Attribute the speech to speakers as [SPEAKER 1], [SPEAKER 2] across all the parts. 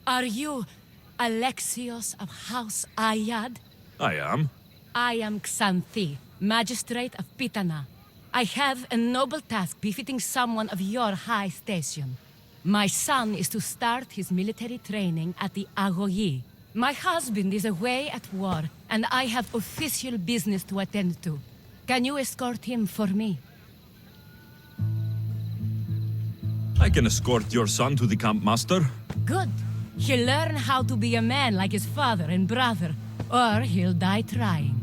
[SPEAKER 1] Are you Alexios of House Ayad?
[SPEAKER 2] I am.
[SPEAKER 1] I am Xanthi, Magistrate of Pitana. I have a noble task befitting someone of your high station. My son is to start his military training at the Agoyi. My husband is away at war, and I have official business to attend to. Can you escort him for me?
[SPEAKER 2] I can escort your son to the camp master.
[SPEAKER 1] Good. He'll learn how to be a man like his father and brother, or he'll die trying.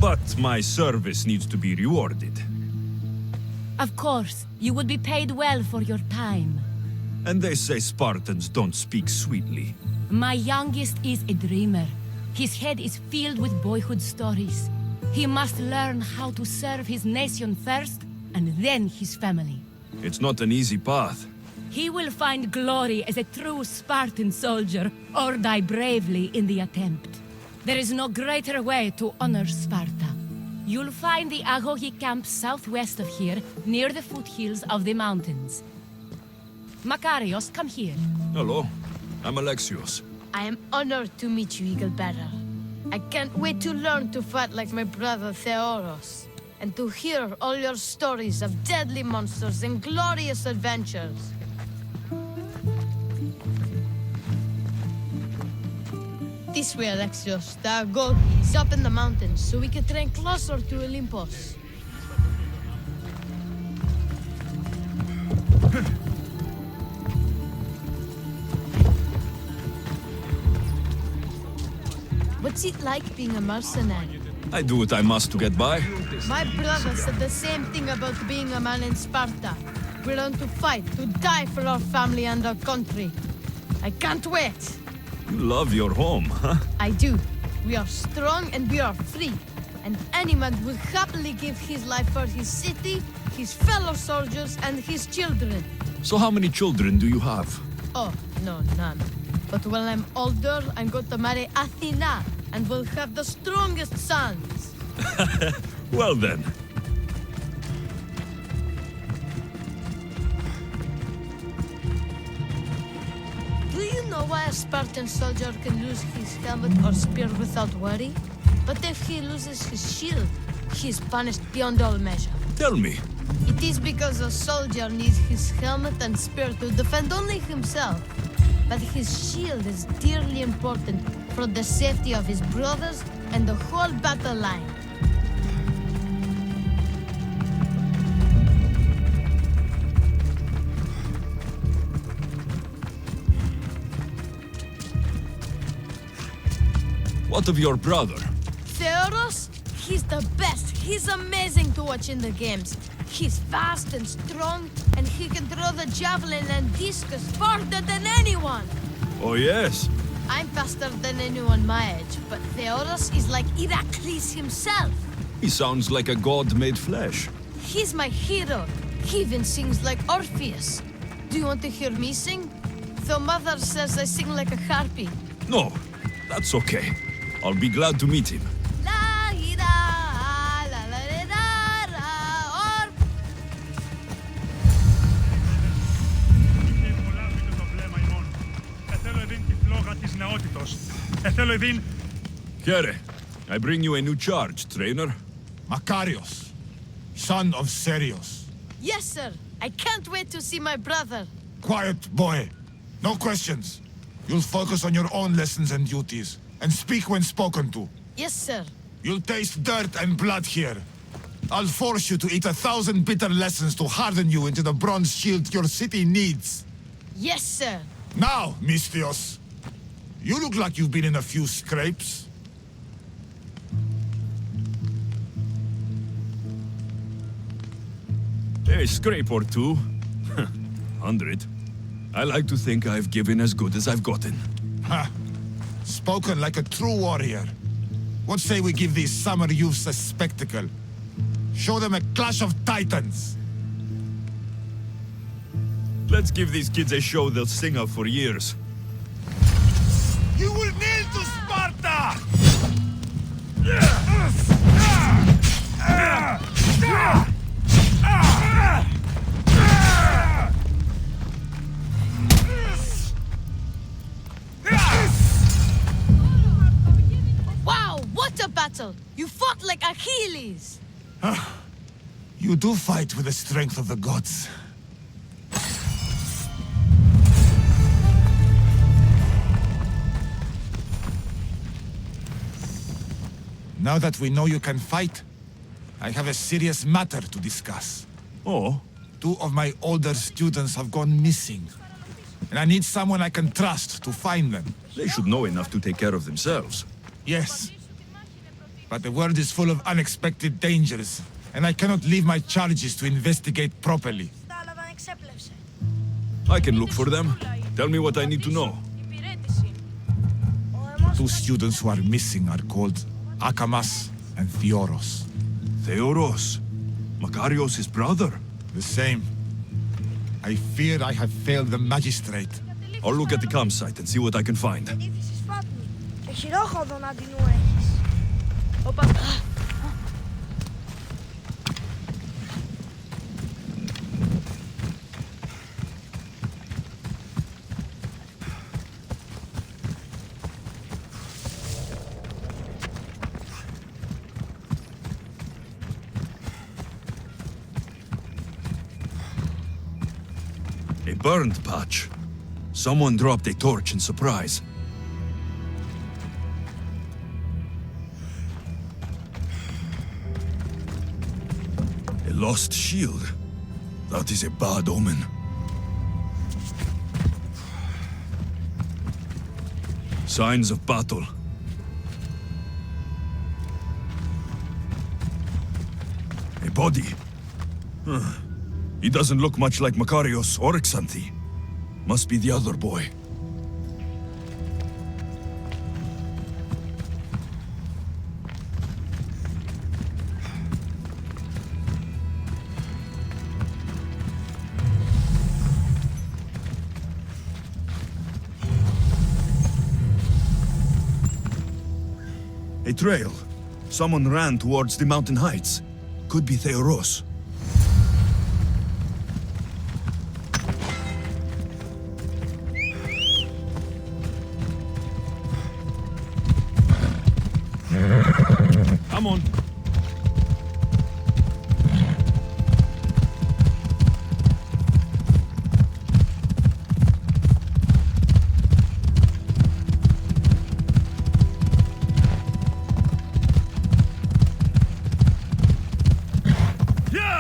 [SPEAKER 2] But my service needs to be rewarded.
[SPEAKER 1] Of course, you would be paid well for your time.
[SPEAKER 2] And they say Spartans don't speak sweetly.
[SPEAKER 1] My youngest is a dreamer. His head is filled with boyhood stories. He must learn how to serve his nation first, and then his family.
[SPEAKER 2] It's not an easy path.
[SPEAKER 1] He will find glory as a true Spartan soldier, or die bravely in the attempt. There is no greater way to honor Sparta. You'll find the Agogi camp southwest of here, near the foothills of the mountains. Makarios, come here.
[SPEAKER 2] Hello, I'm Alexios.
[SPEAKER 3] I am honored to meet you, Eagle Bearer. I can't wait to learn to fight like my brother Theoros, and to hear all your stories of deadly monsters and glorious adventures. This way, Alexios. The Agogi is up in the mountains, so we can train closer to Olympus. What's it like being a mercenary?
[SPEAKER 2] I do what I must to get by.
[SPEAKER 3] My brother said the same thing about being a man in Sparta. We learn to fight, to die for our family and our country. I can't wait.
[SPEAKER 2] You love your home, huh?
[SPEAKER 3] I do. We are strong and we are free. And any man would happily give his life for his city, his fellow soldiers, and his children.
[SPEAKER 2] So how many children do you have?
[SPEAKER 3] Oh, no, none. But when I'm older, I'm going to marry Athena, and we'll have the strongest sons.
[SPEAKER 2] Well then.
[SPEAKER 3] Do you know why a Spartan soldier can lose his helmet or spear without worry? But if he loses his shield, he is punished beyond all measure.
[SPEAKER 2] Tell me.
[SPEAKER 3] It is because a soldier needs his helmet and spear to defend only himself. But his shield is dearly important for the safety of his brothers and the whole battle line.
[SPEAKER 2] What of your brother?
[SPEAKER 3] Theoros? He's the best. He's amazing to watch in the games. He's fast and strong, and he can throw the javelin and discus farther than anyone.
[SPEAKER 2] Oh yes.
[SPEAKER 3] I'm faster than anyone my age, but Theoros is like Heracles himself.
[SPEAKER 2] He sounds like a god made flesh.
[SPEAKER 3] He's my hero. He even sings like Orpheus. Do you want to hear me sing? Though Mother says I sing like a harpy.
[SPEAKER 2] No, that's okay. I'll be glad to meet him.
[SPEAKER 3] La ira, la la la la, or
[SPEAKER 2] Kere, I bring you a new charge, trainer.
[SPEAKER 4] Makarios, son of Serios.
[SPEAKER 3] yes, sir. I can't wait to see my brother.
[SPEAKER 4] Quiet, boy. No questions. You'll focus on your own lessons and duties, and speak when spoken to.
[SPEAKER 3] Yes, sir.
[SPEAKER 4] You'll taste dirt and blood here. I'll force you to eat 1,000 bitter lessons to harden you into the bronze shield your city needs.
[SPEAKER 3] Yes, sir.
[SPEAKER 4] Now, Misthios, you look like you've been in a few scrapes.
[SPEAKER 2] A scrape or two. 100. I like to think I've given as good as I've gotten.
[SPEAKER 4] Ha! Spoken like a true warrior. What say we give these summer youths a spectacle? Show them a clash of titans!
[SPEAKER 2] Let's give these kids a show they'll sing of for years.
[SPEAKER 4] You will kneel to Sparta!
[SPEAKER 3] Wow, what a battle! You fought like Achilles!
[SPEAKER 4] You do fight with the strength of the gods. Now that we know you can fight, I have a serious matter to discuss.
[SPEAKER 2] Oh?
[SPEAKER 4] 2 of my older students have gone missing. And I need someone I can trust to find them.
[SPEAKER 2] They should know enough to take care of themselves.
[SPEAKER 4] Yes. But the world is full of unexpected dangers, and I cannot leave my charges to investigate properly.
[SPEAKER 2] I can look for them. Tell me what I need to know.
[SPEAKER 4] 2 students who are missing are called Akamas and Theoros.
[SPEAKER 2] Theoros? Makarios' his brother?
[SPEAKER 4] The same. I fear I have failed the magistrate.
[SPEAKER 2] I'll look at the campsite and see what I can find. A burned patch. Someone dropped a torch in surprise. A lost shield. That is a bad omen. Signs of battle. A body. He doesn't look much like Makarios or Xanthi. Must be the other boy. A trail. Someone ran towards the mountain heights. Could be Theoros. Come on. Yeah!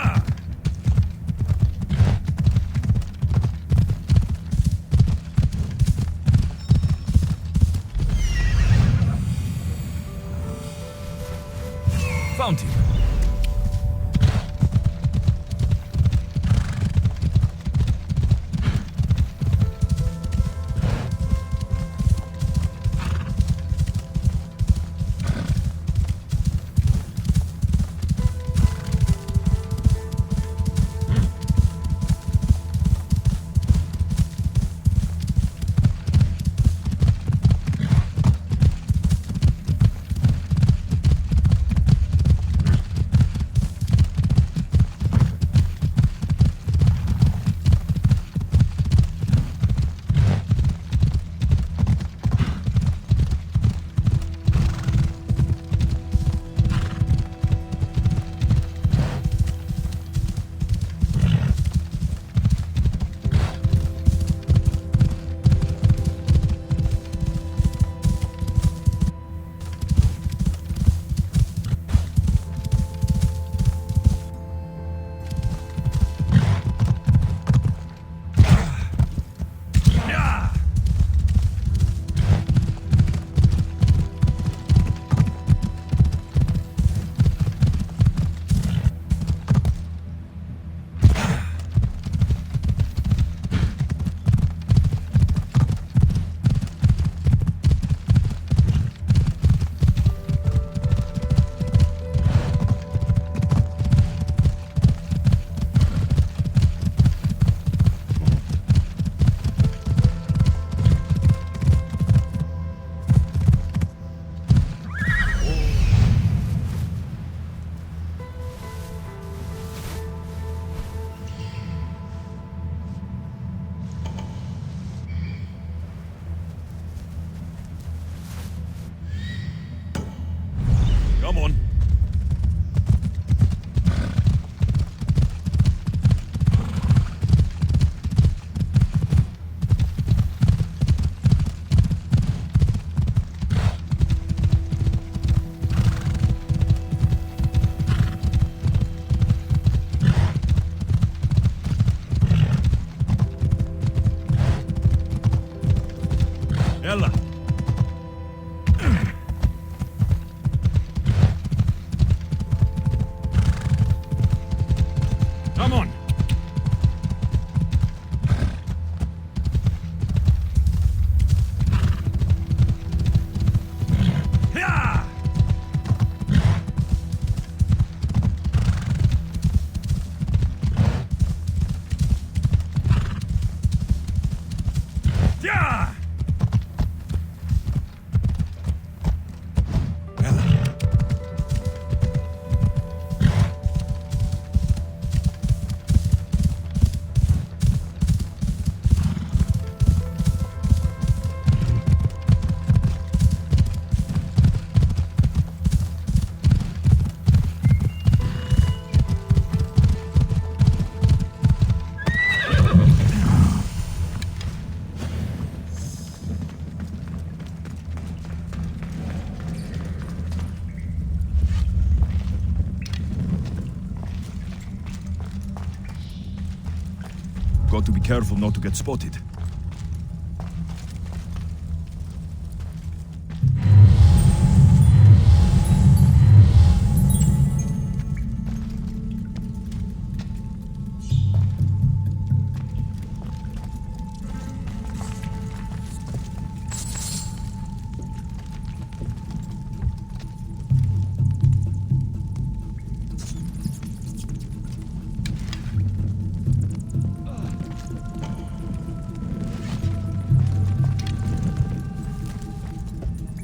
[SPEAKER 2] got to be careful not to get spotted.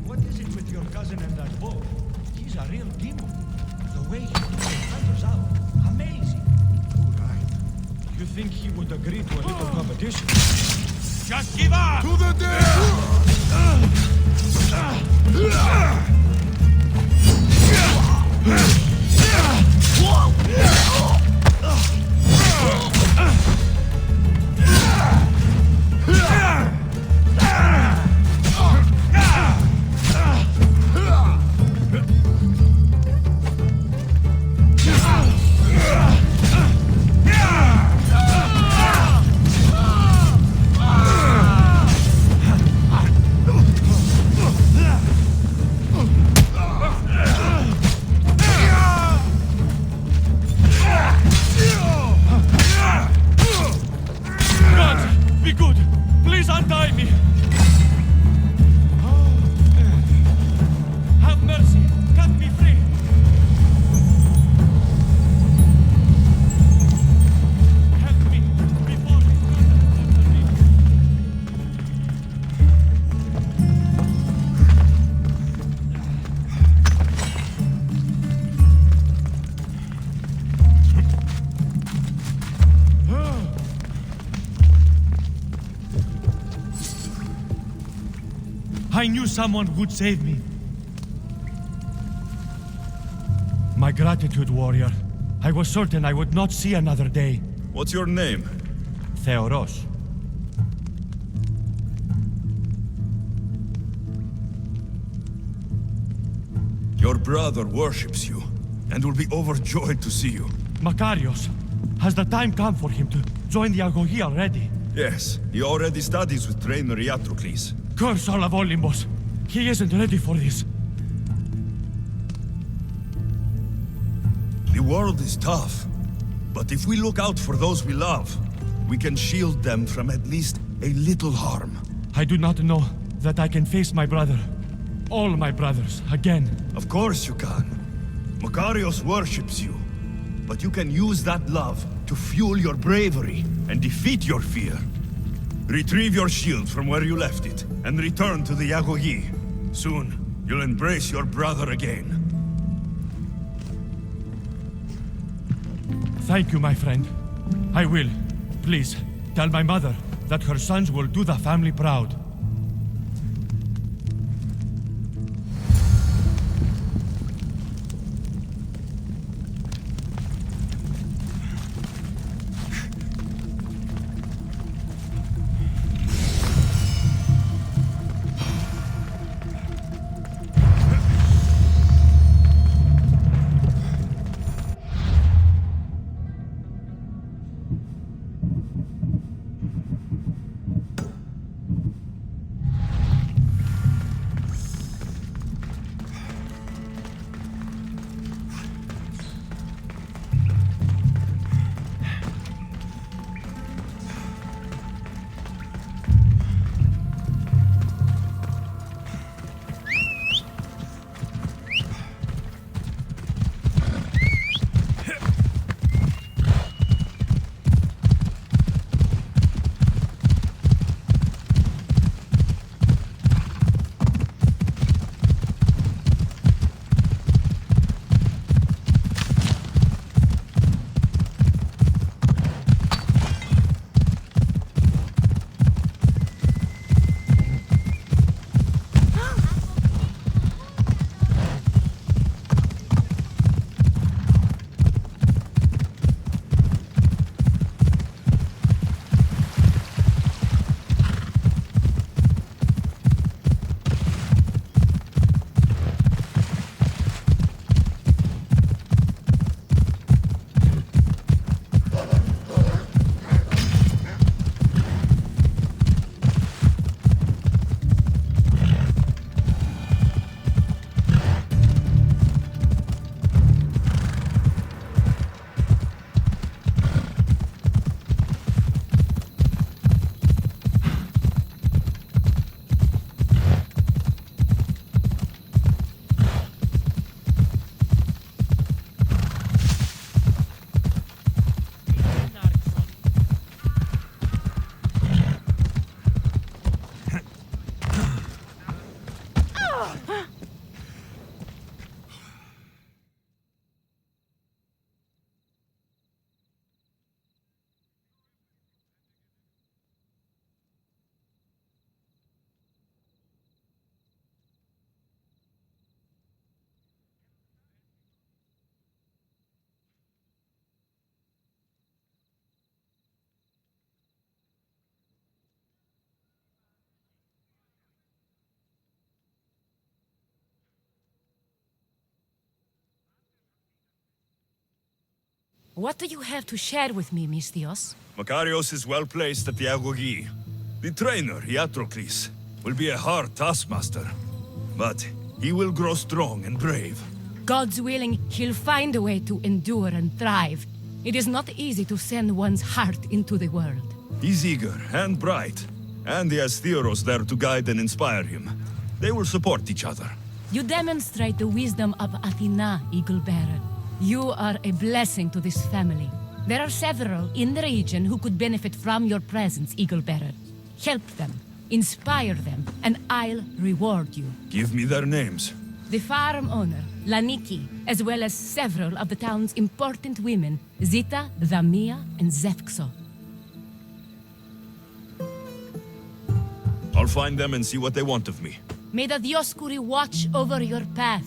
[SPEAKER 5] What is it with your cousin and that bow? He's a real demon. The way he took the hunters out, amazing. All right. You think he would agree to a little competition? Just give up!
[SPEAKER 4] To the
[SPEAKER 5] God, be good! Please untie me! Have mercy! Cut me free! Help me before he turns me! I knew someone would save me. My gratitude, warrior. I was certain I would not see another day.
[SPEAKER 2] What's your name?
[SPEAKER 5] Theoros.
[SPEAKER 2] Your brother worships you, and will be overjoyed to see you.
[SPEAKER 5] Makarios. Has the time come for him to join the Agogi already?
[SPEAKER 2] Yes, he already studies with trainer Iatrocles.
[SPEAKER 5] Curse all of Olympus. He isn't ready for this.
[SPEAKER 2] The world is tough, but if we look out for those we love, we can shield them from at least a little harm.
[SPEAKER 5] I do not know that I can face my brother. All my brothers, again.
[SPEAKER 2] Of course you can. Makarios worships you, but you can use that love to fuel your bravery and defeat your fear. Retrieve your shield from where you left it, and return to the Yagogi. Soon, you'll embrace your brother again.
[SPEAKER 5] Thank you, my friend. I will. Please, tell my mother that her sons will do the family proud.
[SPEAKER 1] What do you have to share with me, Misthios?
[SPEAKER 2] Makarios is well placed at the Agogi. The trainer, Iatrocles, will be a hard taskmaster. But he will grow strong and brave.
[SPEAKER 1] God's willing, he'll find a way to endure and thrive. It is not easy to send one's heart into the world.
[SPEAKER 2] He's eager and bright. And he has Theros there to guide and inspire him. They will support each other.
[SPEAKER 1] You demonstrate the wisdom of Athena, Eagle-Bearer. You are a blessing to this family. There are several in the region who could benefit from your presence, Eagle-Bearer. Help them, inspire them, and I'll reward you.
[SPEAKER 2] Give me their names.
[SPEAKER 1] The farm owner, Laniki, as well as several of the town's important women, Zita, Dhamia, and Zevkso.
[SPEAKER 2] I'll find them and see what they want of me.
[SPEAKER 1] May the Dioscuri watch over your path.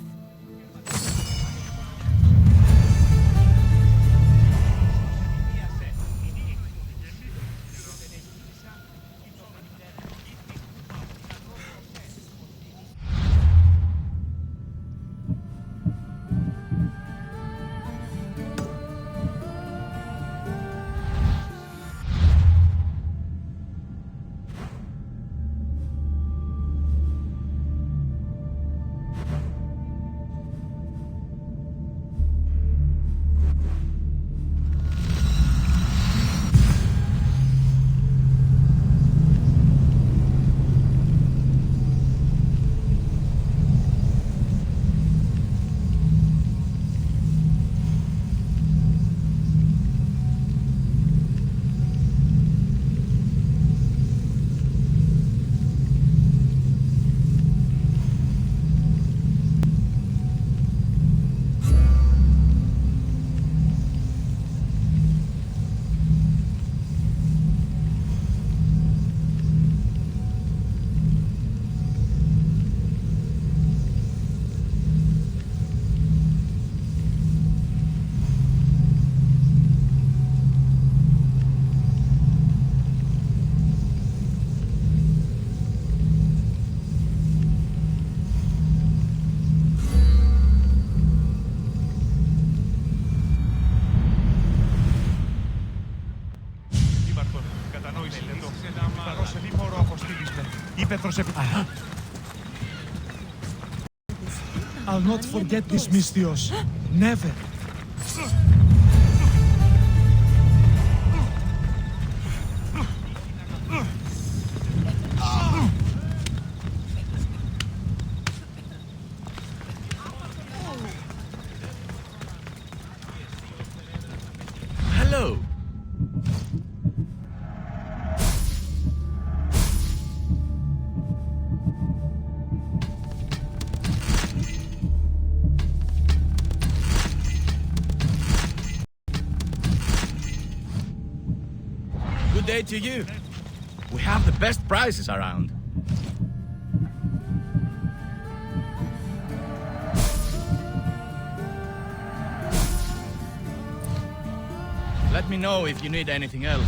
[SPEAKER 5] I'll not forget this, Misthios. Never.
[SPEAKER 6] Hello. Good day to you. We have the best prices around. Let me know if you need anything else.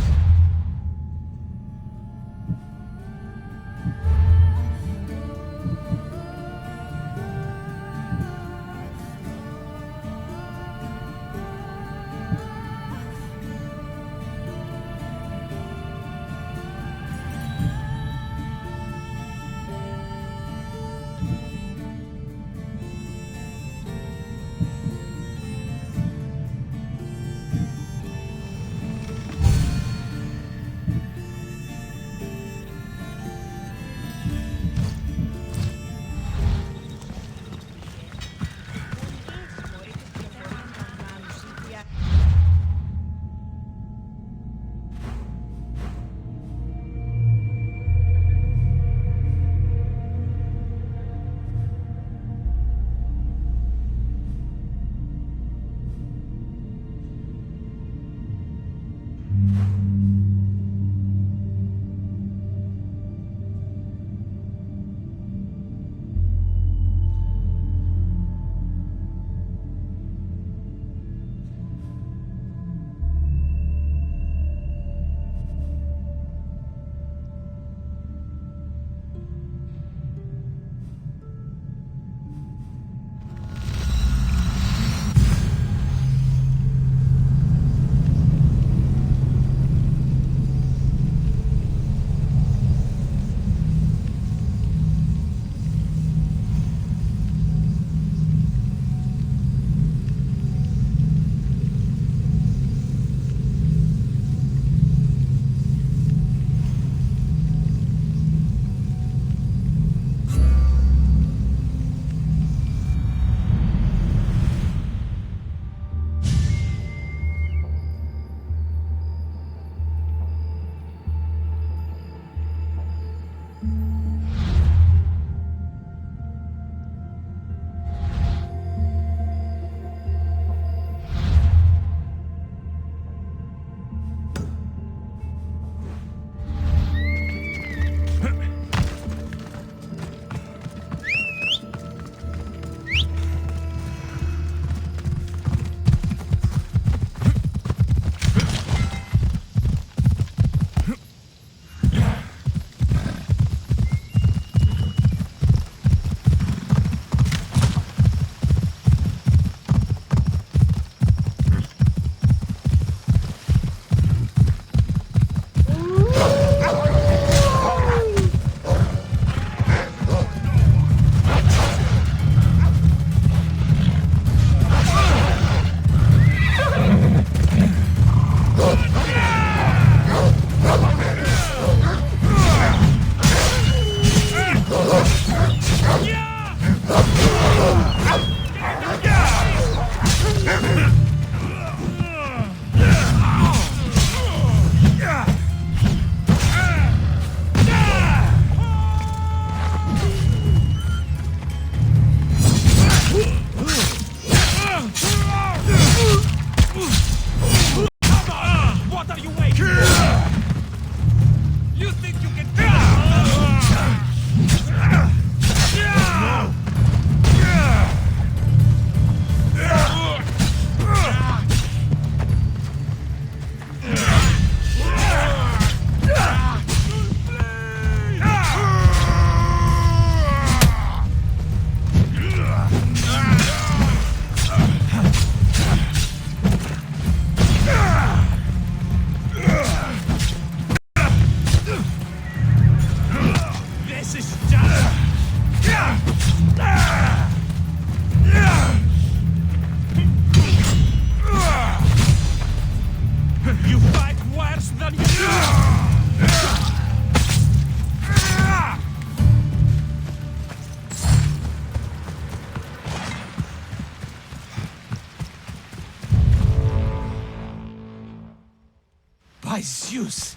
[SPEAKER 7] Zeus!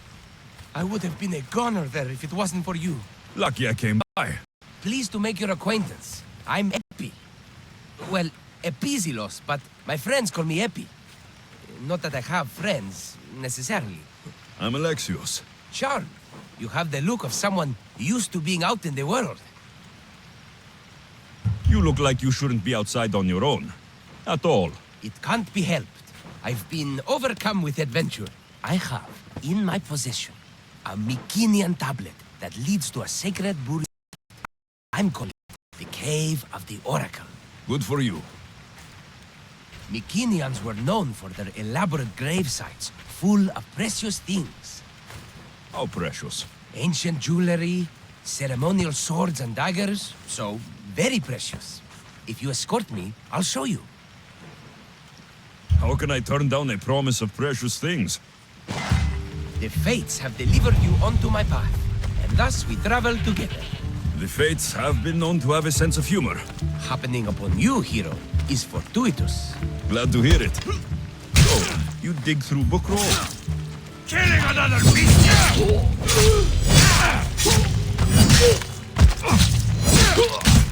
[SPEAKER 7] I would have been a goner there if it wasn't for you.
[SPEAKER 2] Lucky I came by.
[SPEAKER 7] Pleased to make your acquaintance. I'm Epi. Well, Epizilos, but my friends call me Epi. Not that I have friends, necessarily.
[SPEAKER 2] I'm Alexios.
[SPEAKER 7] Charmed. You have the look of someone used to being out in the world.
[SPEAKER 2] You look like you shouldn't be outside on your own. At all.
[SPEAKER 7] It can't be helped. I've been overcome with adventure. I have, in my possession, a Mycenaean tablet that leads to a sacred burial. I'm calling it the Cave of the Oracle.
[SPEAKER 2] Good for you.
[SPEAKER 7] Mycenaeans were known for their elaborate grave sites, full of precious things.
[SPEAKER 2] How precious.
[SPEAKER 7] Ancient jewelry, ceremonial swords and daggers, so very precious. If you escort me, I'll show you.
[SPEAKER 2] How can I turn down a promise of precious things?
[SPEAKER 7] The fates have delivered you onto my path, and thus we travel together.
[SPEAKER 2] The fates have been known to have a sense of humor.
[SPEAKER 7] Happening upon you, hero, is fortuitous.
[SPEAKER 2] Glad to hear it. So, you dig through book roll?
[SPEAKER 5] Killing another beast!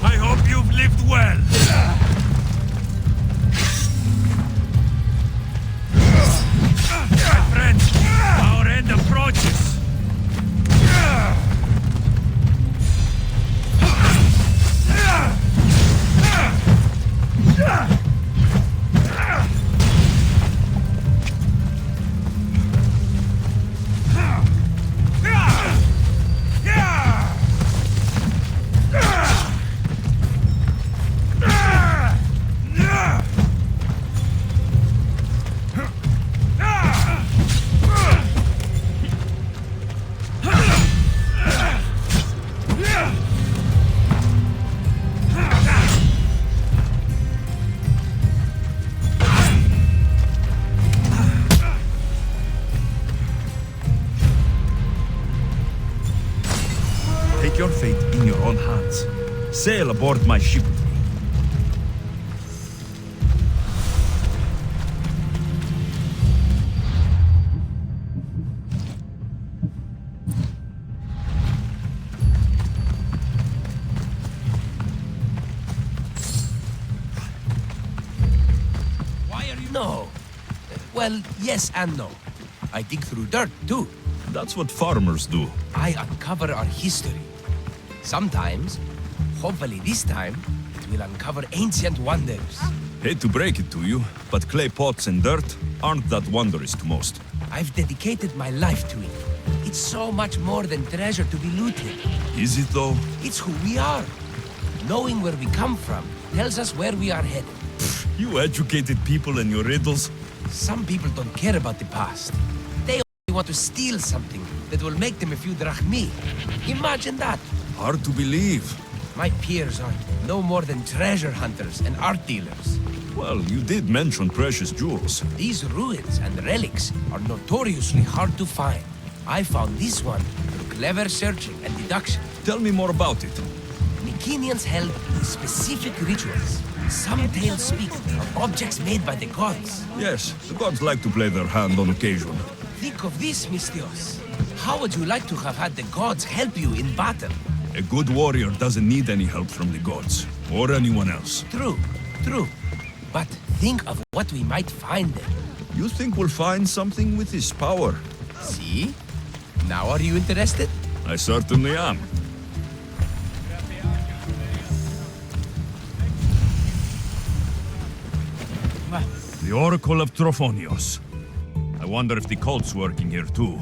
[SPEAKER 5] I hope you've lived well. My friends, our end approaches.
[SPEAKER 2] Take your fate in your own hands. Sail aboard my ship with me.
[SPEAKER 7] Why are you... No. Well, yes and no. I dig through dirt, too.
[SPEAKER 2] That's what farmers do.
[SPEAKER 7] I uncover our history. Sometimes, hopefully this time, it will uncover ancient wonders.
[SPEAKER 2] Hate to break it to you, but clay pots and dirt aren't that wondrous to most.
[SPEAKER 7] I've dedicated my life to it. It's so much more than treasure to be looted.
[SPEAKER 2] Is it though?
[SPEAKER 7] It's who we are. Knowing where we come from tells us where we are headed.
[SPEAKER 2] You educated people and your riddles.
[SPEAKER 7] Some people don't care about the past. They only want to steal something that will make them a few drachmi. Imagine that.
[SPEAKER 2] Hard to believe.
[SPEAKER 7] My peers are no more than treasure hunters and art dealers.
[SPEAKER 2] Well, you did mention precious jewels.
[SPEAKER 7] These ruins and relics are notoriously hard to find. I found this one through clever searching and deduction.
[SPEAKER 2] Tell me more about it.
[SPEAKER 7] Mycenaeans held specific rituals. Some tales speak of objects made by the gods.
[SPEAKER 2] Yes, the gods like to play their hand on occasion.
[SPEAKER 7] Think of this, Mystios. How would you like to have had the gods help you in battle?
[SPEAKER 2] A good warrior doesn't need any help from the gods, or anyone else.
[SPEAKER 7] True, true. But think of what we might find there.
[SPEAKER 2] You think we'll find something with his power?
[SPEAKER 7] See? Now are you interested?
[SPEAKER 2] I certainly am. The Oracle of Trophonios. I wonder if the cult's working here too.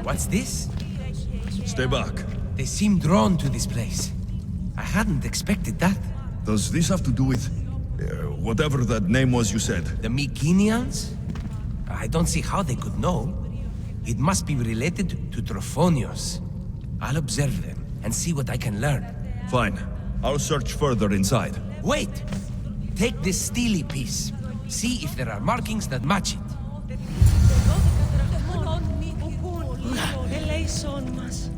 [SPEAKER 7] What's this?
[SPEAKER 2] Stay back.
[SPEAKER 7] They seem drawn to this place. I hadn't expected that.
[SPEAKER 2] Does this have to do with... whatever that name was you said?
[SPEAKER 7] The Mycenaeans? I don't see how they could know. It must be related to Trophonios. I'll observe them and see what I can learn.
[SPEAKER 2] Fine. I'll search further inside.
[SPEAKER 7] Wait! Take this steely piece. See if there are markings that match it.
[SPEAKER 8] son mas.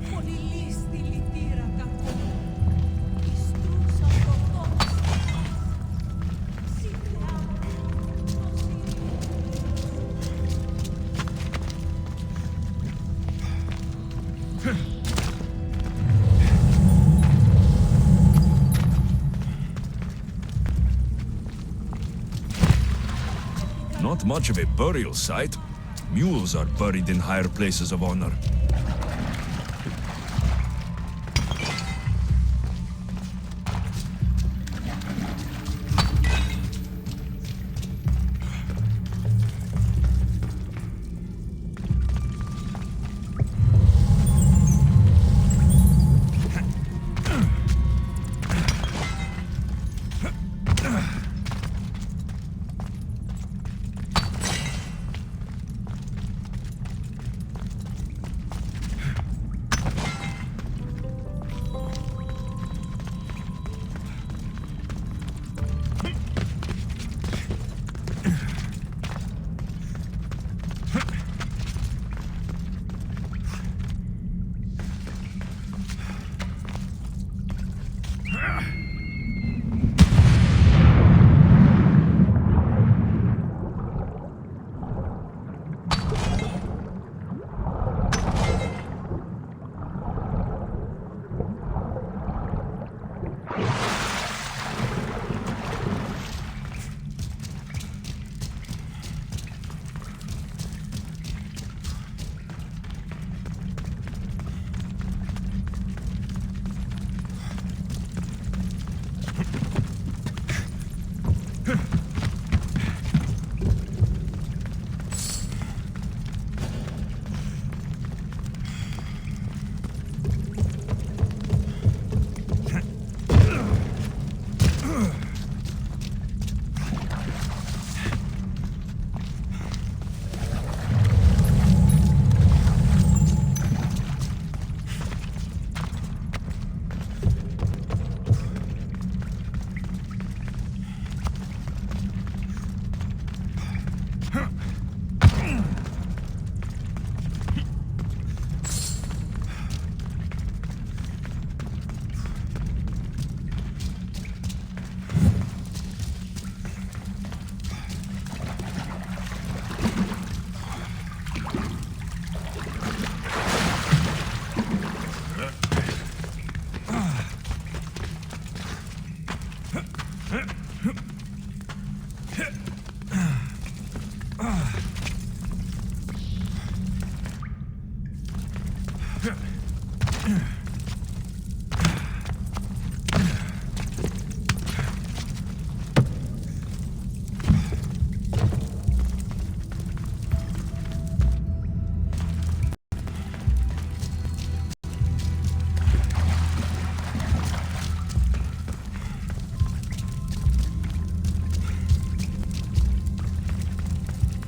[SPEAKER 2] Not much of a burial site. Mules are buried in higher places of honor.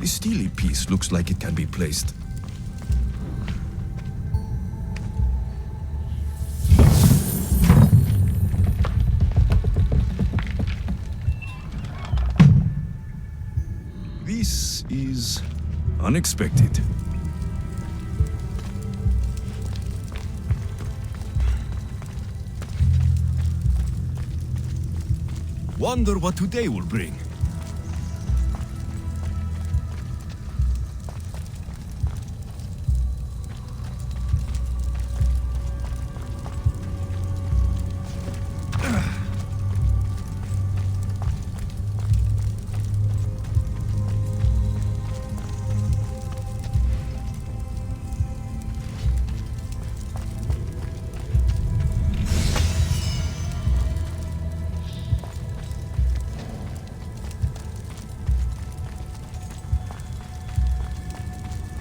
[SPEAKER 2] This steely piece looks like it can be placed. This is unexpected. Wonder what today will bring.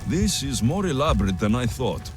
[SPEAKER 2] This is more elaborate than I thought.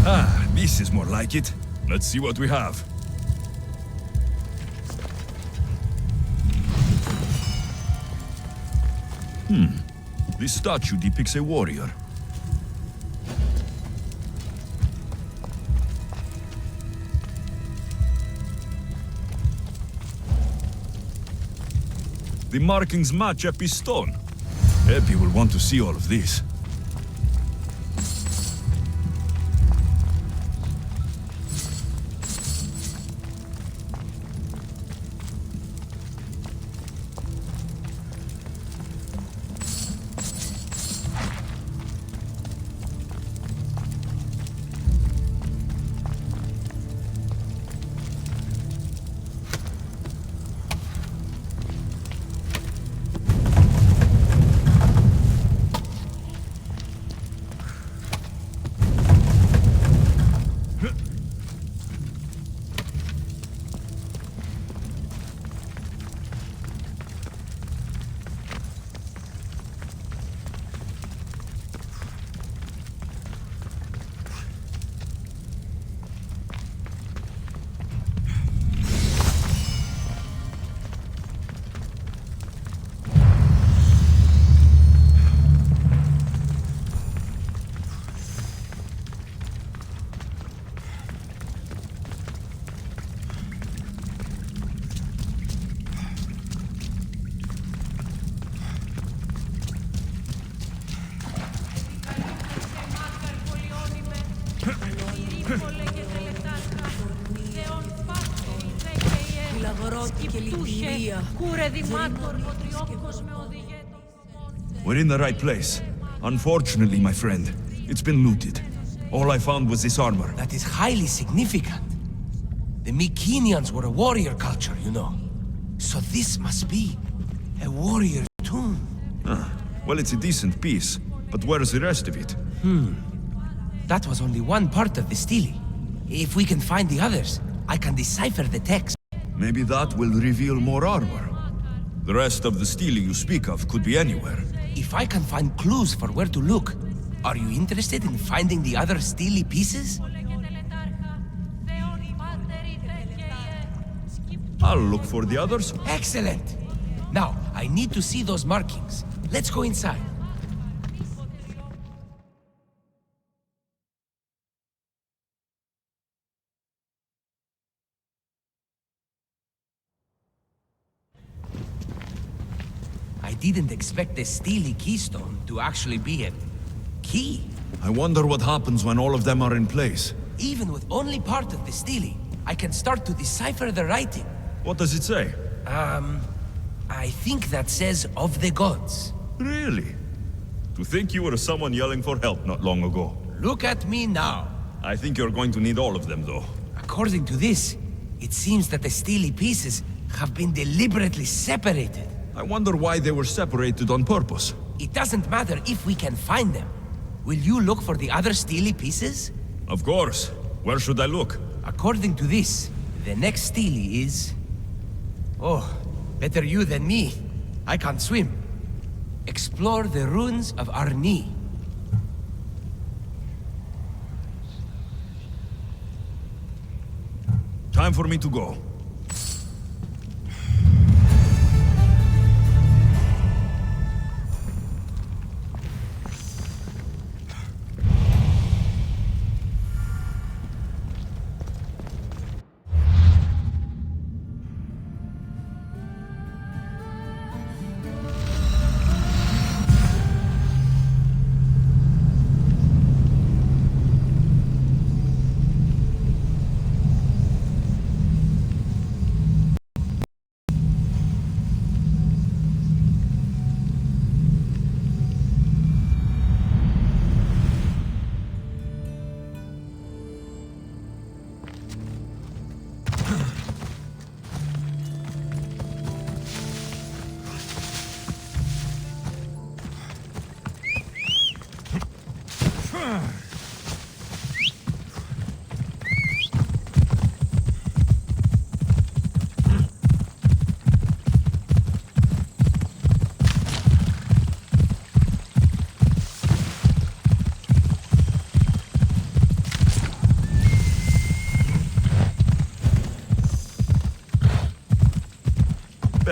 [SPEAKER 2] Ah, this is more like it. Let's see what we have. This statue depicts a warrior. The markings match Epi's stone. Epi will want to see all of this. We're in the right place. Unfortunately, my friend, it's been looted. All I found was this armor.
[SPEAKER 7] That is highly significant. The Mycenaeans were a warrior culture, you know. So this must be a warrior tomb.
[SPEAKER 2] Well, it's a decent piece, but where's the rest of it?
[SPEAKER 7] That was only one part of the stele. If we can find the others, I can decipher the text.
[SPEAKER 2] Maybe that will reveal more armor. The rest of the stele you speak of could be anywhere.
[SPEAKER 7] If I can find clues for where to look, are you interested in finding the other stele pieces?
[SPEAKER 2] I'll look for the others.
[SPEAKER 7] Excellent! Now, I need to see those markings. Let's go inside. I didn't expect the stele keystone to actually be a key.
[SPEAKER 2] I wonder what happens when all of them are in place.
[SPEAKER 7] Even with only part of the stele, I can start to decipher the writing.
[SPEAKER 2] What does it say?
[SPEAKER 7] I think that says of the gods.
[SPEAKER 2] Really? To think you were someone yelling for help not long ago.
[SPEAKER 7] Look at me now.
[SPEAKER 2] I think you're going to need all of them, though.
[SPEAKER 7] According to this, it seems that the stele pieces have been deliberately separated.
[SPEAKER 2] I wonder why they were separated on purpose.
[SPEAKER 7] It doesn't matter if we can find them. Will you look for the other stele pieces?
[SPEAKER 2] Of course. Where should I look?
[SPEAKER 7] According to this, the next stele is... Oh, better you than me. I can't swim. Explore the ruins of Arni.
[SPEAKER 2] Time for me to go.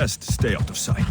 [SPEAKER 2] Best stay out of sight.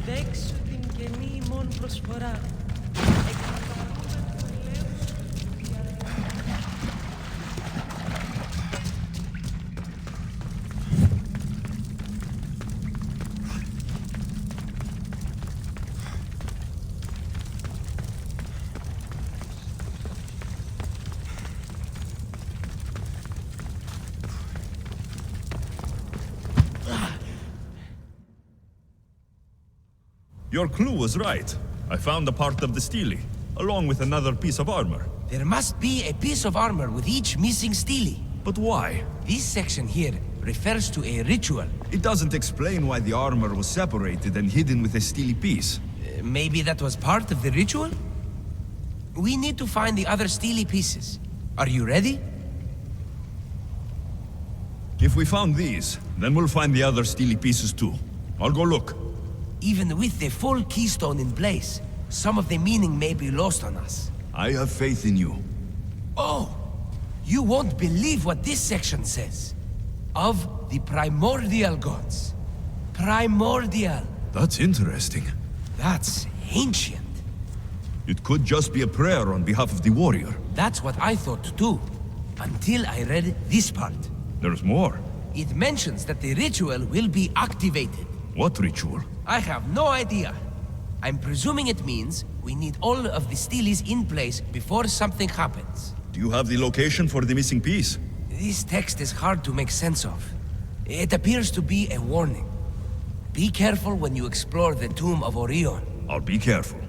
[SPEAKER 8] Δέξου την καινή ημών προσφορά. Εκπαρούμε του ελέους
[SPEAKER 2] Your clue was right. I found a part of the stele, along with another piece of armor.
[SPEAKER 7] There must be a piece of armor with each missing stele.
[SPEAKER 2] But why?
[SPEAKER 7] This section here refers to a ritual.
[SPEAKER 2] It doesn't explain why the armor was separated and hidden with a stele piece.
[SPEAKER 7] Maybe that was part of the ritual? We need to find the other stele pieces. Are you ready?
[SPEAKER 2] If we found these, then we'll find the other stele pieces too. I'll go look.
[SPEAKER 7] Even with the full keystone in place, some of the meaning may be lost on us.
[SPEAKER 2] I have faith in you.
[SPEAKER 7] Oh! You won't believe what this section says. Of the primordial gods. Primordial.
[SPEAKER 2] That's interesting.
[SPEAKER 7] That's ancient.
[SPEAKER 2] It could just be a prayer on behalf of the warrior.
[SPEAKER 7] That's what I thought too. Until I read this part.
[SPEAKER 2] There's more.
[SPEAKER 7] It mentions that the ritual will be activated.
[SPEAKER 2] What ritual?
[SPEAKER 7] I have no idea. I'm presuming it means we need all of the steles in place before something happens.
[SPEAKER 2] Do you have the location for the missing piece?
[SPEAKER 7] This text is hard to make sense of. It appears to be a warning. Be careful when you explore the tomb of Orion.
[SPEAKER 2] I'll be careful.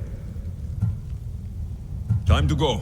[SPEAKER 2] Time to go.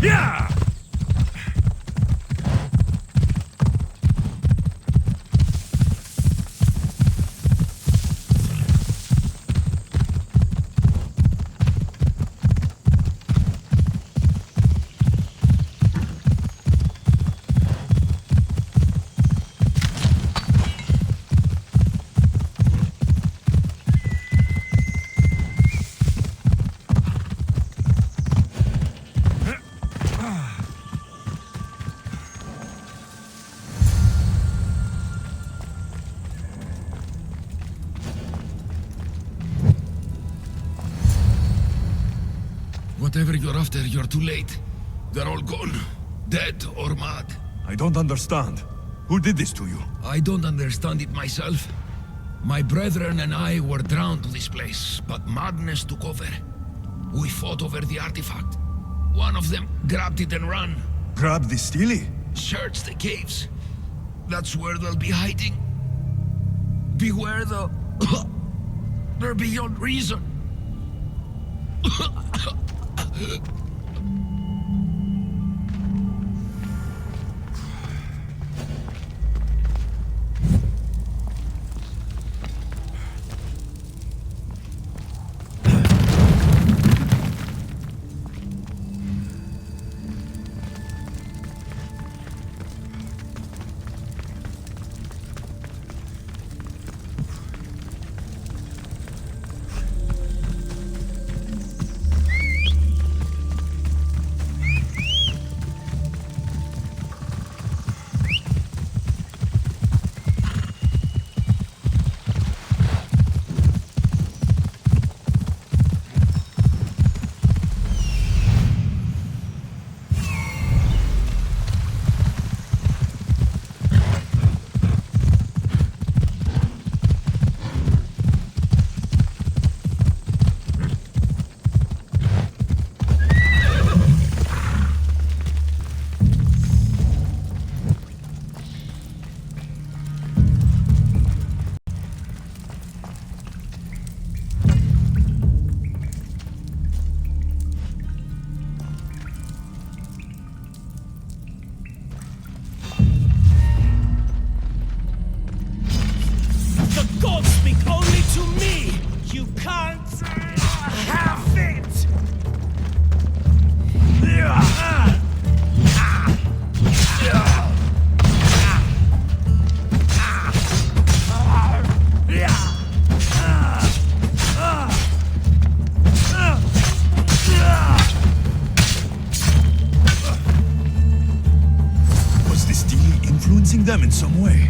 [SPEAKER 2] Yeah!
[SPEAKER 8] Whatever you're after, you're too late. They're all gone. Dead or mad.
[SPEAKER 2] I don't understand. Who did this to you?
[SPEAKER 8] I don't understand it myself. My brethren and I were drawn to this place, but madness took over. We fought over the artifact. One of them grabbed it and ran.
[SPEAKER 2] Grab the stele?
[SPEAKER 8] Search the caves. That's where they'll be hiding. Beware the... They're beyond reason.
[SPEAKER 2] convincing them in some way.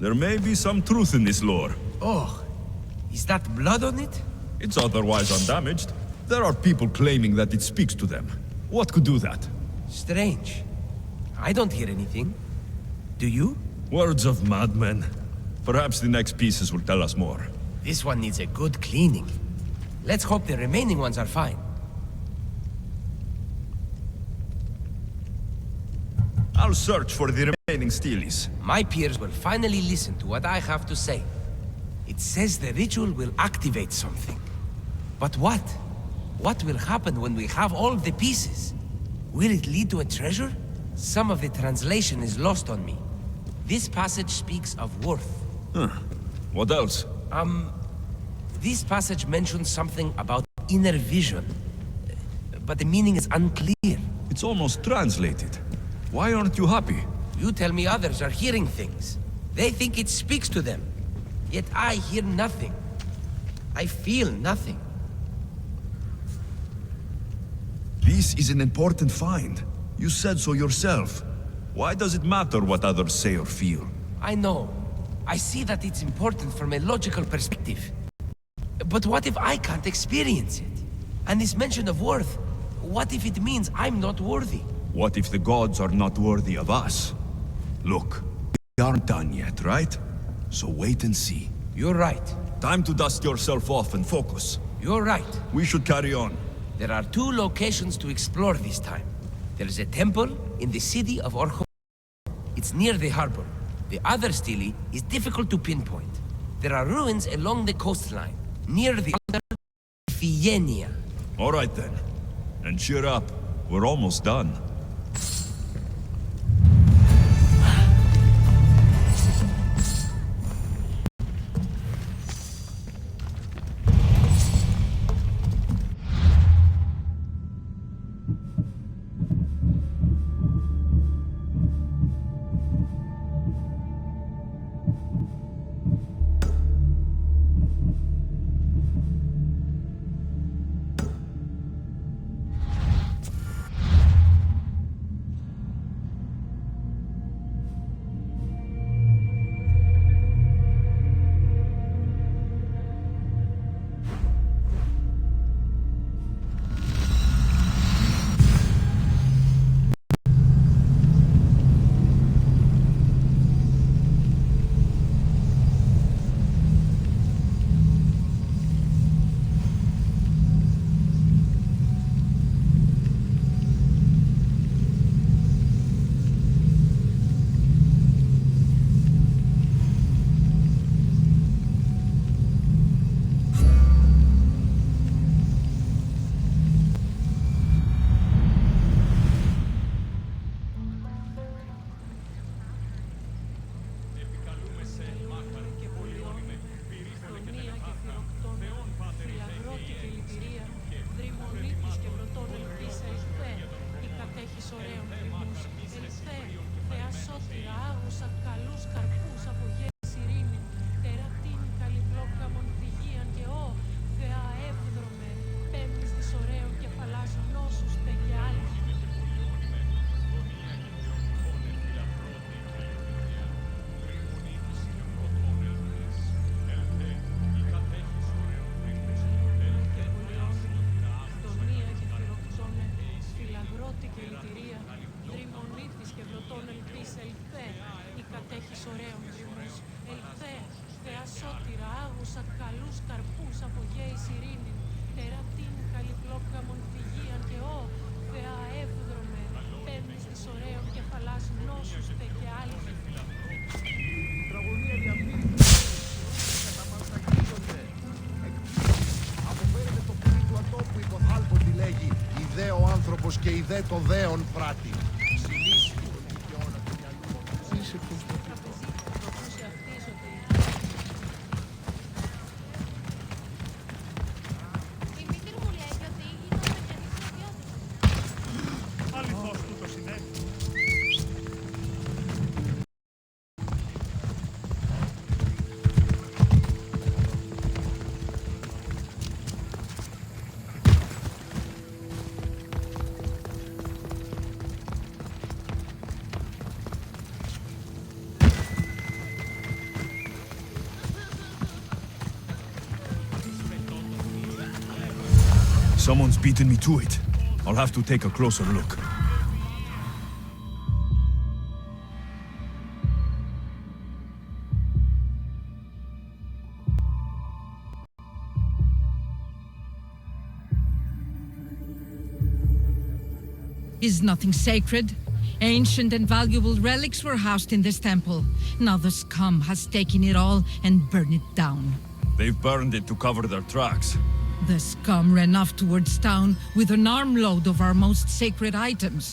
[SPEAKER 2] There may be some truth in this lore.
[SPEAKER 7] Oh, is that blood on it?
[SPEAKER 2] It's otherwise undamaged. There are people claiming that it speaks to them. What could do that?
[SPEAKER 7] Strange. I don't hear anything. Do you?
[SPEAKER 2] Words of madmen. Perhaps the next pieces will tell us more.
[SPEAKER 7] This one needs a good cleaning. Let's hope the remaining ones are fine.
[SPEAKER 2] I'll search for the remaining steelies.
[SPEAKER 7] My peers will finally listen to what I have to say. It says the ritual will activate something. But what? What will happen when we have all the pieces? Will it lead to a treasure? Some of the translation is lost on me. This passage speaks of worth.
[SPEAKER 2] Huh. What else?
[SPEAKER 7] This passage mentions something about inner vision. But the meaning is unclear.
[SPEAKER 2] It's almost translated. Why aren't you happy?
[SPEAKER 7] You tell me others are hearing things. They think it speaks to them. Yet I hear nothing. I feel nothing.
[SPEAKER 2] This is an important find. You said so yourself. Why does it matter what others say or feel?
[SPEAKER 7] I know. I see that it's important from a logical perspective. But what if I can't experience it? And this mention of worth, what if it means I'm not worthy?
[SPEAKER 2] What if the gods are not worthy of us? Look, we aren't done yet, right? So wait and see.
[SPEAKER 7] You're right.
[SPEAKER 2] Time to dust yourself off and focus.
[SPEAKER 7] You're right.
[SPEAKER 2] We should carry on.
[SPEAKER 7] There are 2 locations to explore this time. There is a temple in the city of Orcho. It's near the harbor. The other stele is difficult to pinpoint. There are ruins along the coastline, near the Fienia.
[SPEAKER 2] All right then. And cheer up. We're almost done.
[SPEAKER 9] Και η δε το δέον πράτη.
[SPEAKER 2] Someone's beaten me to it. I'll have to take a closer look.
[SPEAKER 10] Is nothing sacred? Ancient and valuable relics were housed in this temple. Now the scum has taken it all and burned it down.
[SPEAKER 2] They've burned it to cover their tracks.
[SPEAKER 10] The scum ran off towards town with an armload of our most sacred items.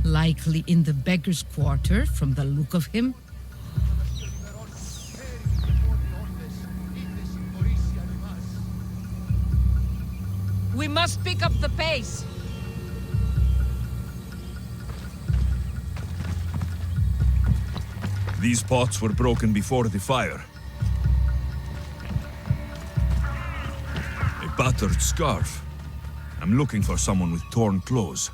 [SPEAKER 10] Likely in the beggar's quarter, from the look of him. We must pick up the pace.
[SPEAKER 2] These pots were broken before the fire. A battered scarf. I'm looking for someone with torn clothes.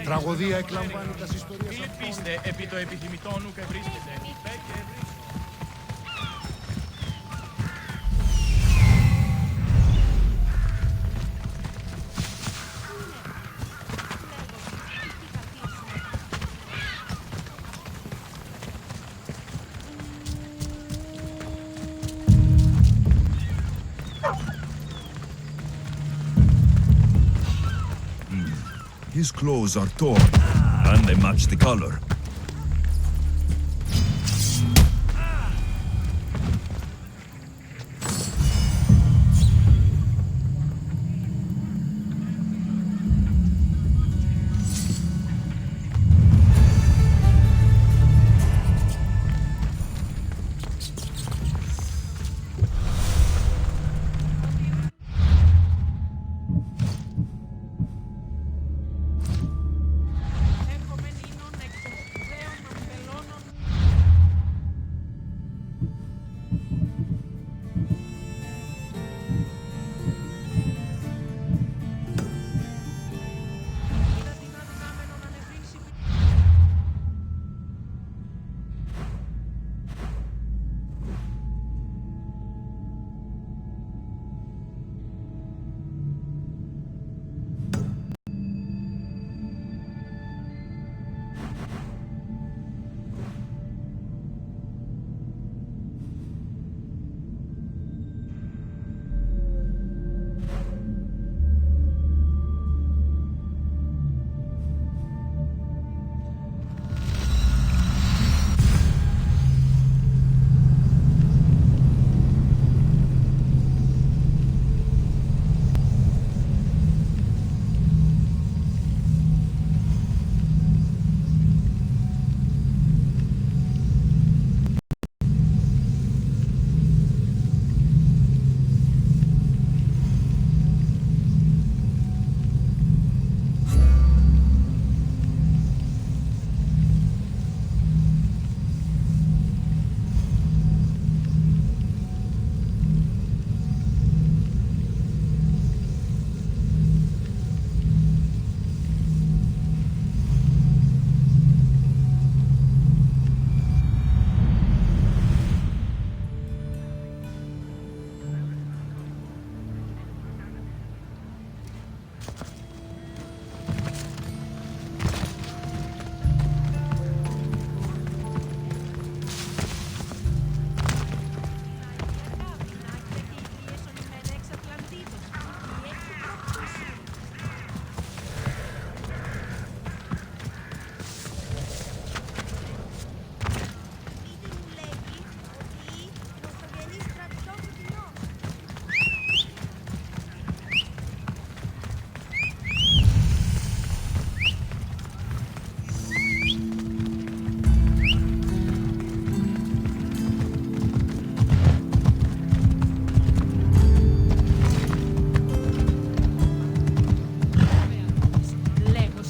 [SPEAKER 9] Τραγωδία εκλαμβάνει τα ιστορίες.
[SPEAKER 6] Φιλπίστε επί το επιθυμητόν ουκ ευρίσκεται.
[SPEAKER 2] His clothes are torn, and they match the color.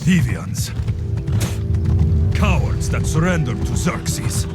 [SPEAKER 2] Deviants. Cowards that surrendered to Xerxes.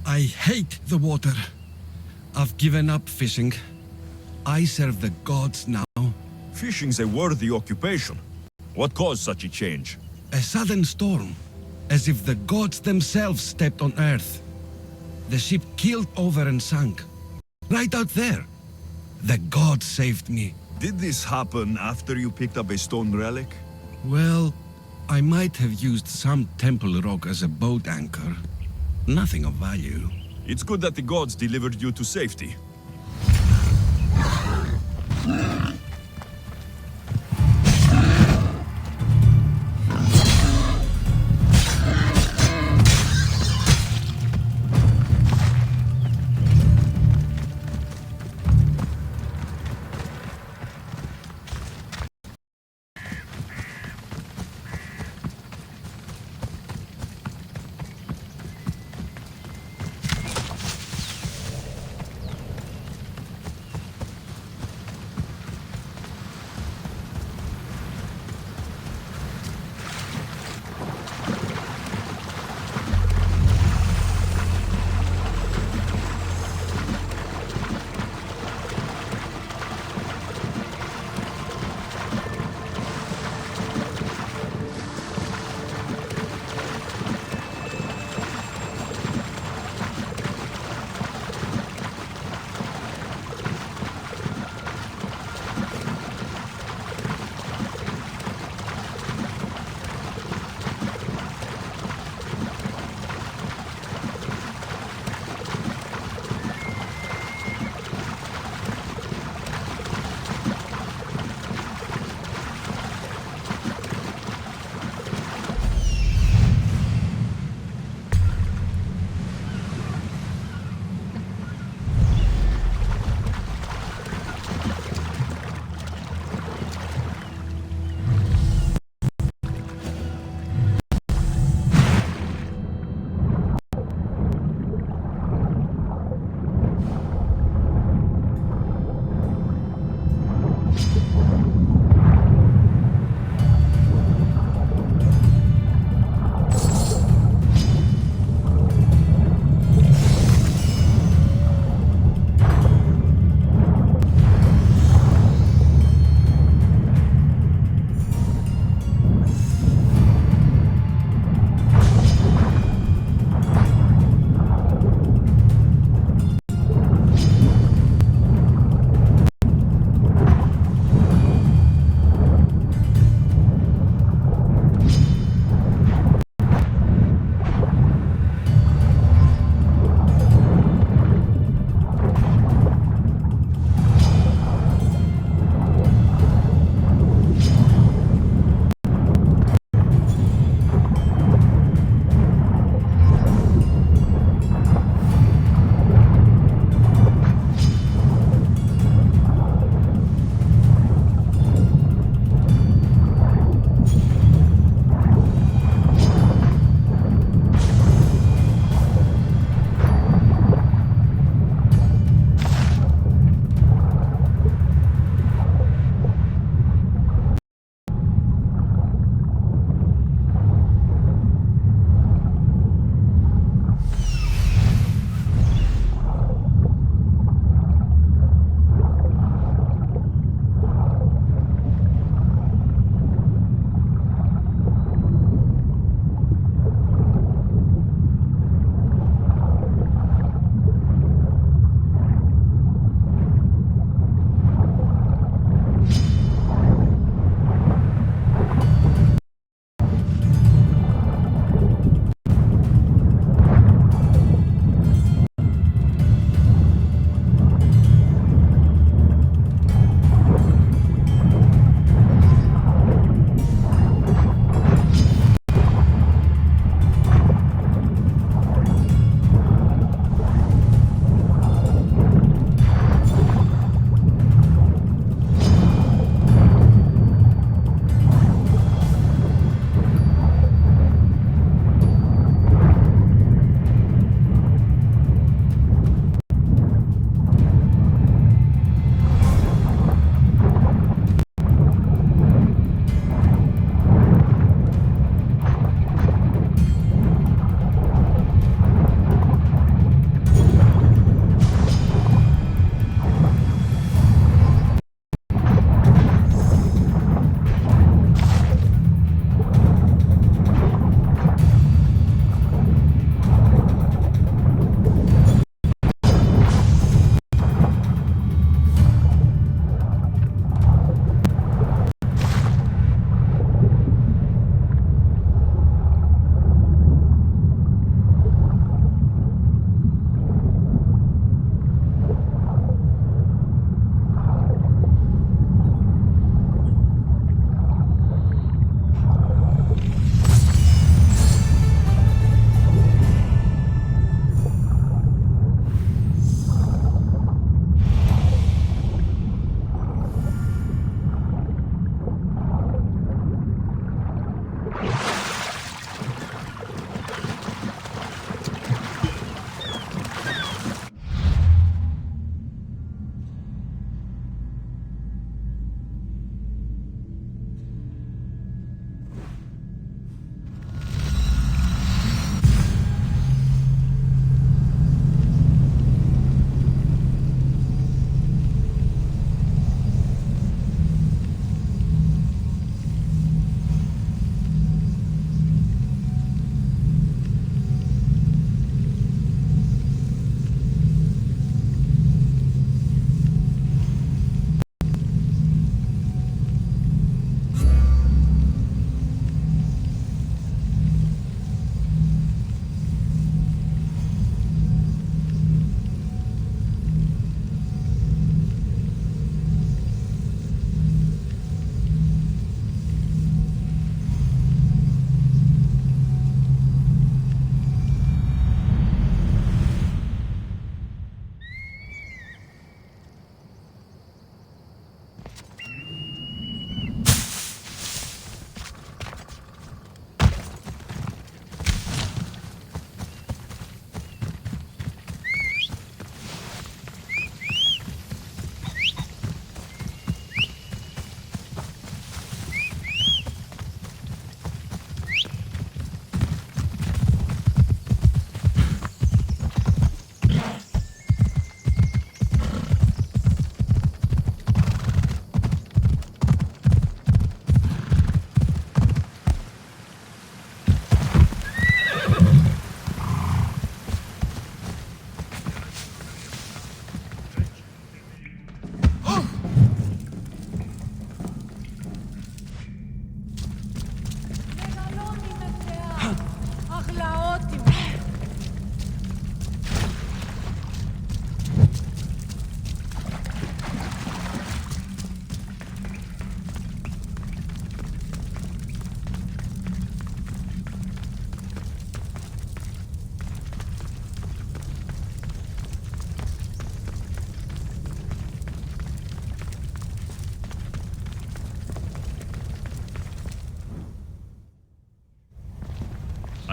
[SPEAKER 11] I hate the water. I've given up fishing. I serve the gods now.
[SPEAKER 2] Fishing's a worthy occupation. What caused such a change?
[SPEAKER 11] A sudden storm, as if the gods themselves stepped on Earth. The ship keeled over and sank. Right out there. The gods saved me.
[SPEAKER 2] Did this happen after you picked up a stone relic?
[SPEAKER 11] Well, I might have used some temple rock as a boat anchor. Nothing of value.
[SPEAKER 2] It's good that the gods delivered you to safety.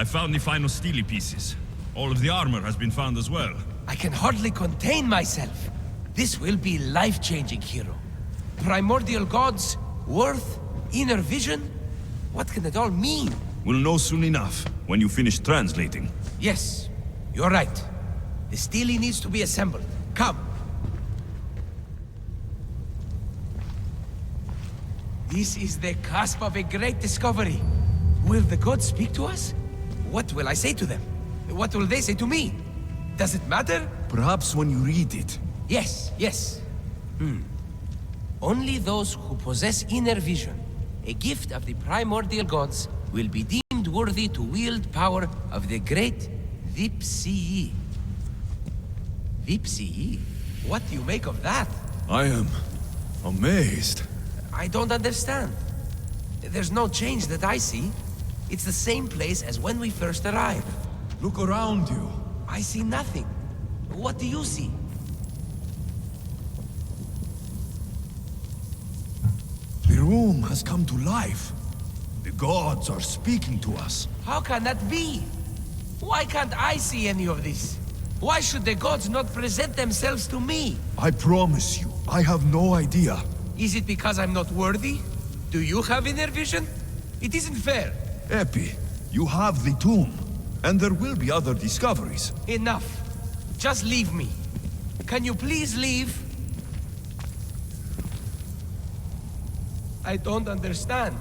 [SPEAKER 2] I found the final steely pieces. All of the armor has been found as well.
[SPEAKER 7] I can hardly contain myself. This will be life-changing, hero. Primordial gods, worth, inner vision. What can it all mean?
[SPEAKER 2] We'll know soon enough, when you finish translating.
[SPEAKER 7] Yes, you're right. The stele needs to be assembled. Come. This is the cusp of a great discovery. Will the gods speak to us? What will I say to them? What will they say to me? Does it matter?
[SPEAKER 2] Perhaps when you read it.
[SPEAKER 7] Yes, yes. Only those who possess inner vision, a gift of the primordial gods, will be deemed worthy to wield power of the great Vipsii. Vipsii? What do you make of that?
[SPEAKER 2] I am amazed.
[SPEAKER 7] I don't understand. There's no change that I see. It's the same place as when we first arrived.
[SPEAKER 2] Look around you.
[SPEAKER 7] I see nothing. What do you see?
[SPEAKER 2] The room has come to life. The gods are speaking to us.
[SPEAKER 7] How can that be? Why can't I see any of this? Why should the gods not present themselves to me?
[SPEAKER 2] I promise you, I have no idea.
[SPEAKER 7] Is it because I'm not worthy? Do you have inner vision? It isn't fair.
[SPEAKER 2] Epi, you have the tomb. And there will be other discoveries.
[SPEAKER 7] Enough. Just leave me. Can you please leave? I don't understand.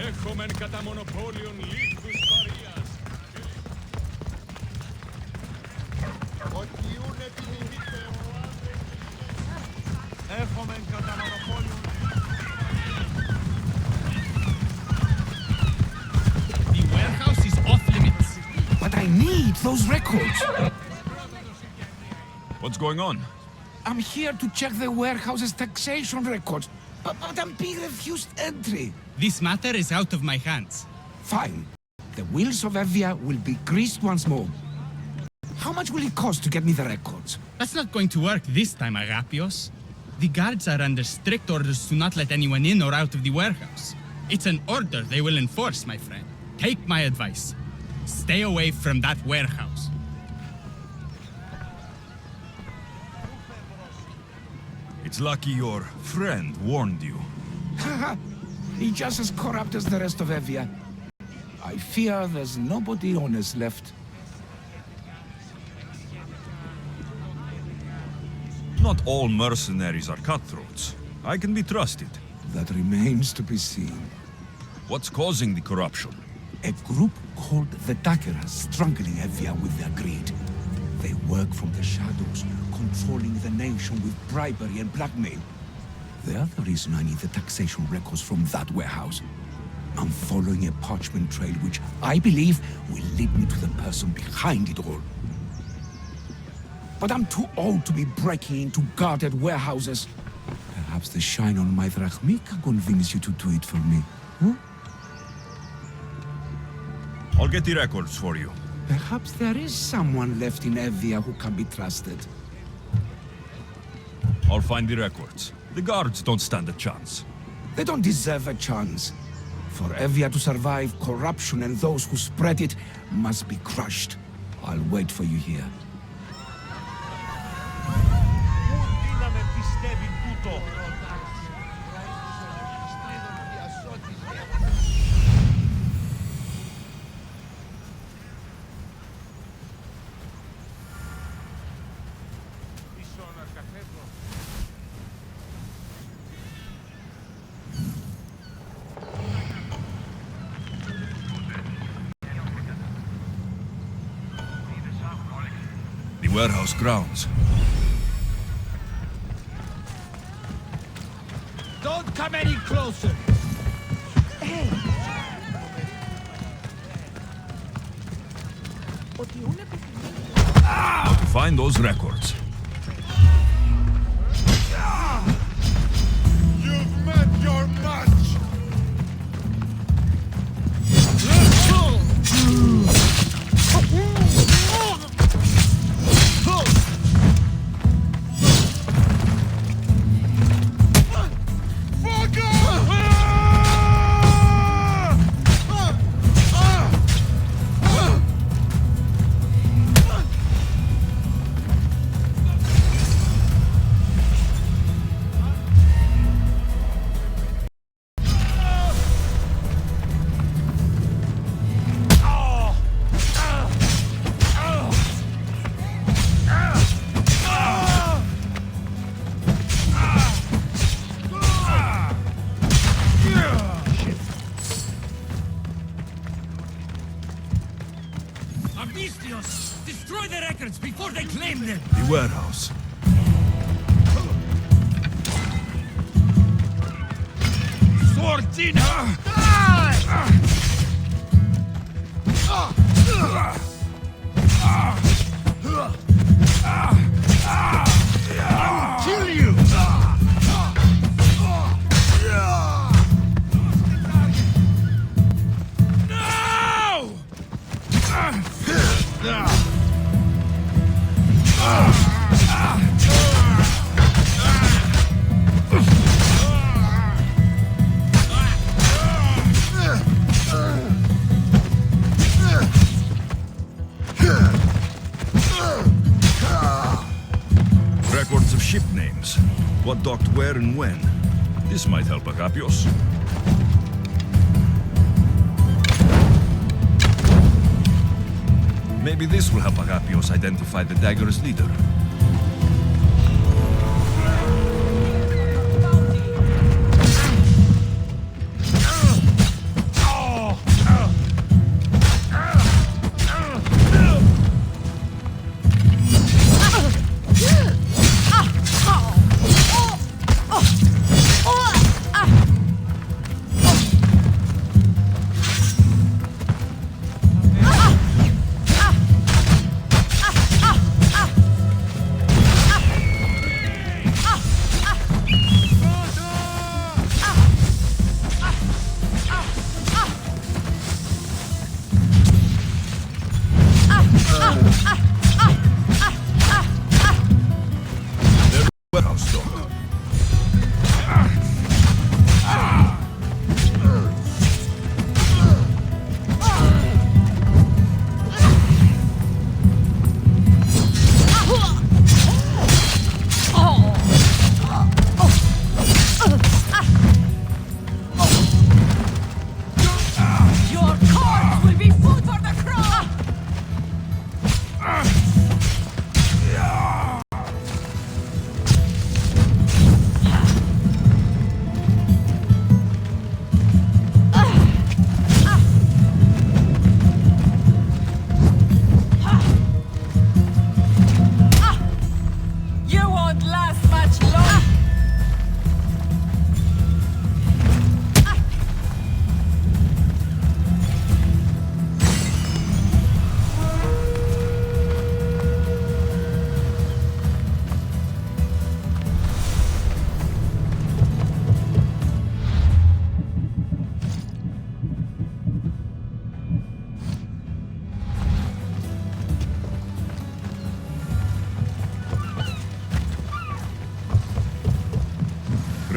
[SPEAKER 2] Έχομεν κατά μονοπόλιον λίθους παρείας.
[SPEAKER 9] Οτιούν επινημείτε ο άντρες.
[SPEAKER 2] Έχομεν κατά μονοπόλιον.
[SPEAKER 6] The warehouse is off limits.
[SPEAKER 10] But I need
[SPEAKER 8] those records.
[SPEAKER 2] What's going on?
[SPEAKER 8] I'm here to check the warehouse's taxation records, but I'm being refused entry.
[SPEAKER 12] This matter is out of my hands.
[SPEAKER 8] Fine. The wheels of Evia will be greased once more. How much will it cost to get me the records?
[SPEAKER 12] That's not going to work this time, Agapios. The guards are under strict orders to not let anyone in or out of the warehouse. It's an order they will enforce, my friend. Take my advice. Stay away from that warehouse.
[SPEAKER 2] It's lucky your friend warned you.
[SPEAKER 8] Haha, he's just as corrupt as the rest of Evia. I fear there's nobody honest left.
[SPEAKER 2] Not all mercenaries are cutthroats. I can be trusted.
[SPEAKER 8] That remains to be seen.
[SPEAKER 2] What's causing the corruption?
[SPEAKER 8] A group called the Dakeras strangling Evia with their greed. They work from the shadows, controlling the nation with bribery and blackmail. The other reason I need the taxation records from that warehouse. I'm following a parchment trail which I believe will lead me to the person behind it all. But I'm too old to be breaking into guarded warehouses. Perhaps the shine on my drachmi can convince you to do it for me, huh?
[SPEAKER 2] I'll get the records for you.
[SPEAKER 8] Perhaps there is someone left in Evia who can be trusted.
[SPEAKER 2] I'll find the records. The guards don't stand a chance.
[SPEAKER 8] They don't deserve a chance. For Evia to survive, corruption and those who spread it must be crushed. I'll wait for you here.
[SPEAKER 2] The warehouse grounds.
[SPEAKER 5] Don't come any closer!
[SPEAKER 2] How to find those records?
[SPEAKER 4] You've met your match!
[SPEAKER 11] Destroy the records before they claim them!
[SPEAKER 2] The warehouse.
[SPEAKER 11] Sortina!
[SPEAKER 2] I will kill you! Records of ship names. What docked where and when. This might help Agapios. Maybe this will help Agapios identify the dagger's leader.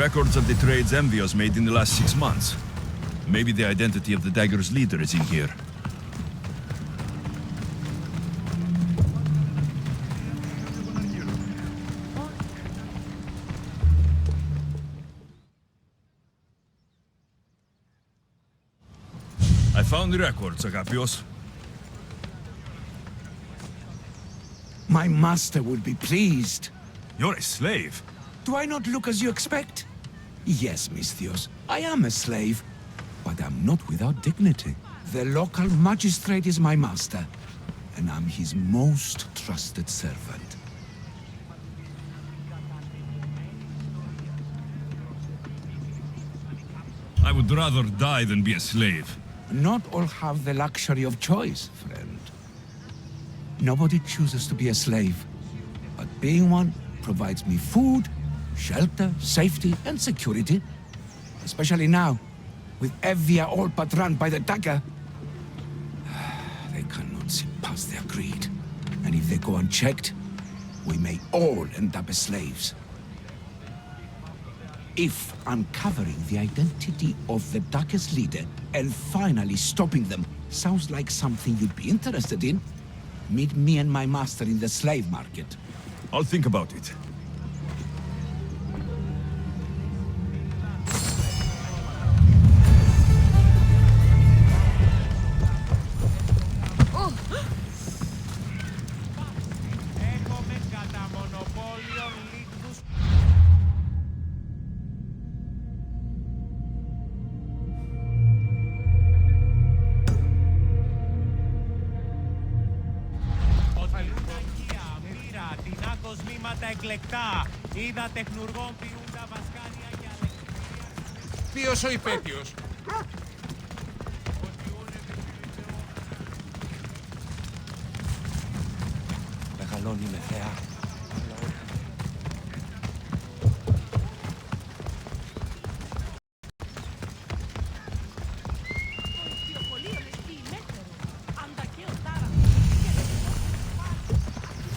[SPEAKER 2] Records of the trades Envios made in the last 6 months. Maybe the identity of the dagger's leader is in here. I found the records, Agapios.
[SPEAKER 13] My master would be pleased.
[SPEAKER 2] You're a slave.
[SPEAKER 13] Do I not look as you expect? Yes, Misthios, I am a slave, but I'm not without dignity. The local magistrate is my master, and I'm his most trusted servant.
[SPEAKER 2] I would rather die than be a slave.
[SPEAKER 13] Not all have the luxury of choice, friend. Nobody chooses to be a slave, but being one provides me food, shelter, safety, and security. Especially now, with Evia all but run by the dagger. They cannot see past their greed. And if they go unchecked, we may all end up as slaves. If uncovering the identity of the dagger's leader and finally stopping them sounds like something you'd be interested in, meet me and my master in the slave market.
[SPEAKER 2] I'll think about it.
[SPEAKER 14] Είδα τεχνουργών ποιούντα βασκάνια και αλεξιπτήρια.
[SPEAKER 7] Ποιος ο υπέτειος?
[SPEAKER 13] Μεγαλώνει με θεά.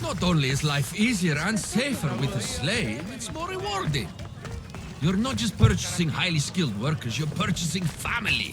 [SPEAKER 8] Not only is life easier and safer with a slave, it's more rewarding. You're not just purchasing highly skilled workers, you're purchasing family.